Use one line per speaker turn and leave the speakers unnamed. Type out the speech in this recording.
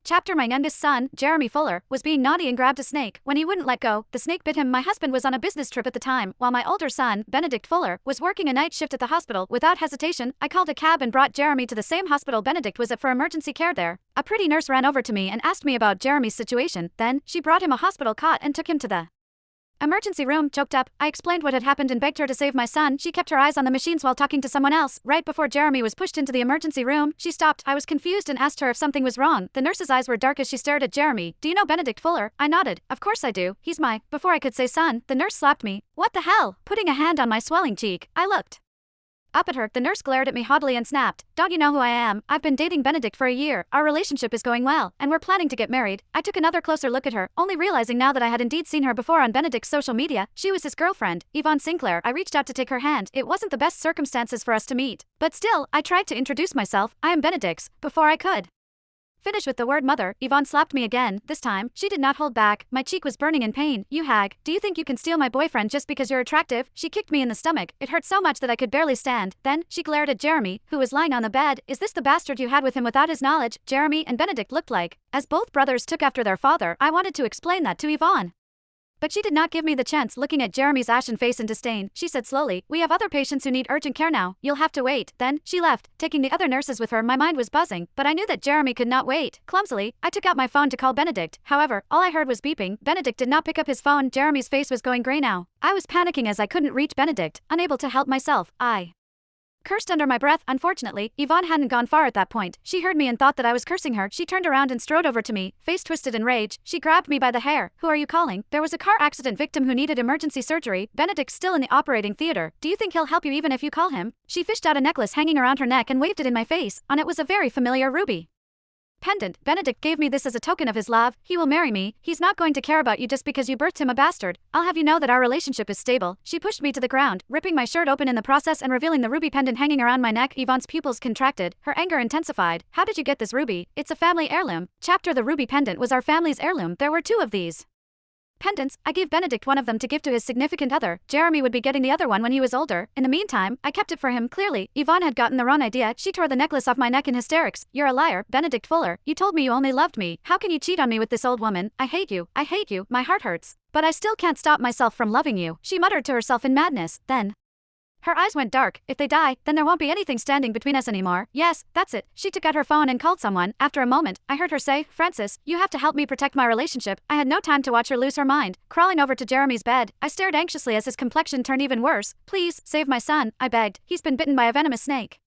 Chapter: My youngest son, Jeremy Fuller, was being naughty and grabbed a snake. When he wouldn't let go, the snake bit him. My husband was on a business trip at the time, while my older son, Benedict Fuller, was working a night shift at the hospital. Without hesitation, I called a cab and brought Jeremy to the same hospital Benedict was at for emergency care there. A pretty nurse ran over to me and asked me about Jeremy's situation. Then, she brought him a hospital cot and took him to the emergency room. Choked up, I explained what had happened and begged her to save my son. She kept her eyes on the machines while talking to someone else. Right before Jeremy was pushed into the emergency room, she stopped. I was confused and asked her if something was wrong. The nurse's eyes were dark as she stared at Jeremy. Do you know Benedict Fuller? I nodded. Of course I do. He's my... Before I could say son, the nurse slapped me. What the hell? Putting a hand on my swelling cheek, I looked up at her. The nurse glared at me haughtily and snapped, "Don't you know who I am? I've been dating Benedict for a year. Our relationship is going well, and we're planning to get married." I took another closer look at her, only realizing now that I had indeed seen her before on Benedict's social media. She was his girlfriend, Yvonne Sinclair. I reached out to take her hand. It wasn't the best circumstances for us to meet. But still, I tried to introduce myself. I am Benedict's. Before I could finish with the word mother, Yvonne slapped me again. This time, she did not hold back. My cheek was burning in pain. "You hag, do you think you can steal my boyfriend just because you're attractive?" She kicked me in the stomach. It hurt so much that I could barely stand. Then, she glared at Jeremy, who was lying on the bed. "Is this the bastard you had with him without his knowledge?" Jeremy and Benedict looked like, as both brothers took after their father. I wanted to explain that to Yvonne, but she did not give me the chance. Looking at Jeremy's ashen face in disdain, she said slowly, "We have other patients who need urgent care now. You'll have to wait." Then, she left, taking the other nurses with her. My mind was buzzing, but I knew that Jeremy could not wait. Clumsily, I took out my phone to call Benedict. However, all I heard was beeping. Benedict did not pick up his phone. Jeremy's face was going gray now. I was panicking as I couldn't reach Benedict. Unable to help myself, I cursed under my breath. Unfortunately, Yvonne hadn't gone far at that point. She heard me and thought that I was cursing her. She turned around and strode over to me, face twisted in rage. She grabbed me by the hair. "Who are you calling?" "There was a car accident victim who needed emergency surgery. Benedict's still in the operating theater. Do you think he'll help you even if you call him?" She fished out a necklace hanging around her neck and waved it in my face. On it was a very familiar ruby pendant. "Benedict gave me this as a token of his love. He will marry me. He's not going to care about you just because you birthed him a bastard. I'll have you know that our relationship is stable." She pushed me to the ground, ripping my shirt open in the process and revealing the ruby pendant hanging around my neck. Yvonne's pupils contracted. Her anger intensified. "How did you get this ruby?" "It's a family heirloom." Chapter: The ruby pendant was our family's heirloom. There were two of these pendants. I gave Benedict one of them to give to his significant other. Jeremy would be getting the other one when he was older. In the meantime, I kept it for him. Clearly, Yvonne had gotten the wrong idea. She tore the necklace off my neck in hysterics. "You're a liar, Benedict Fuller. You told me you only loved me. How can you cheat on me with this old woman? I hate you. I hate you. My heart hurts. But I still can't stop myself from loving you," she muttered to herself in madness. Then her eyes went dark. "If they die, then there won't be anything standing between us anymore." "Yes, that's it." She took out her phone and called someone. After a moment, I heard her say, "Francis, you have to help me protect my relationship." I had no time to watch her lose her mind. Crawling over to Jeremy's bed, I stared anxiously as his complexion turned even worse. "Please, save my son," I begged. "He's been bitten by a venomous snake."